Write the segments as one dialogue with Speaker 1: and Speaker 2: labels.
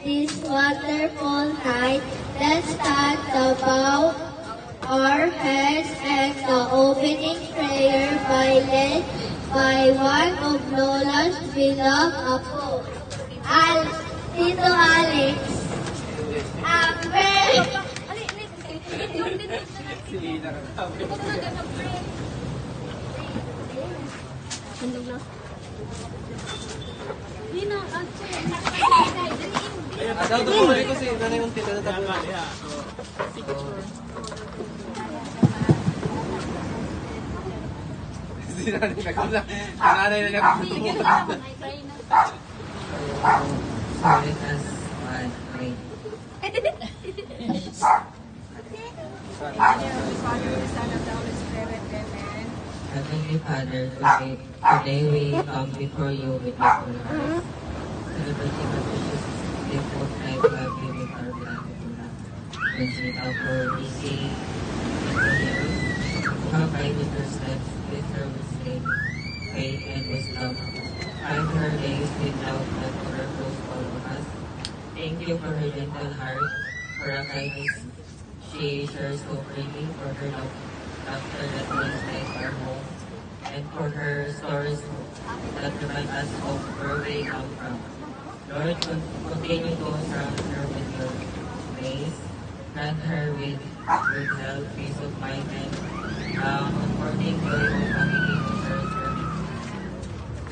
Speaker 1: this wonderful night, let's stand above our heads and the opening prayer led by one of Lola's beloved apo, Tito Alex. Pray.
Speaker 2: Daw tumuli ko si nanay mong tita na tapo. Si nanay nagkula. Si nanay na nagkula.
Speaker 3: Sorry, as one, wait. Heavenly Father, today we come before you with grateful hearts, celebrating the precious gift of life you have given our beloved Lord. When she now for easy and years, you have guided her steps with her wisdom, faith, and wisdom. Guide her days with love that overflows all of us. Thank you for her gentle heart, for her kindness she shares so freely, for her love after that makes life our home, and for her stories that remind us of where we come from. Lord, continue to surround her with your grace, grant her with good health, peace of mind, and comforting joy of family to serve her.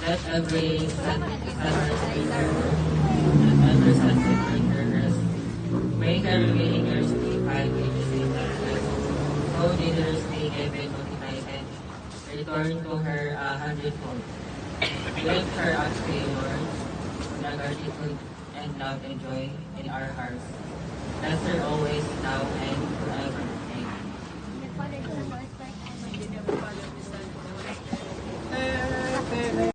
Speaker 3: Let every sunrise be her, and every sunset bring her rest. Make her remaining years be fine with the same life. So leaders may given multiplied and return to her 100-fold. Lift her up to you, Lord, the gratitude and love and joy in our hearts. Bless her always now and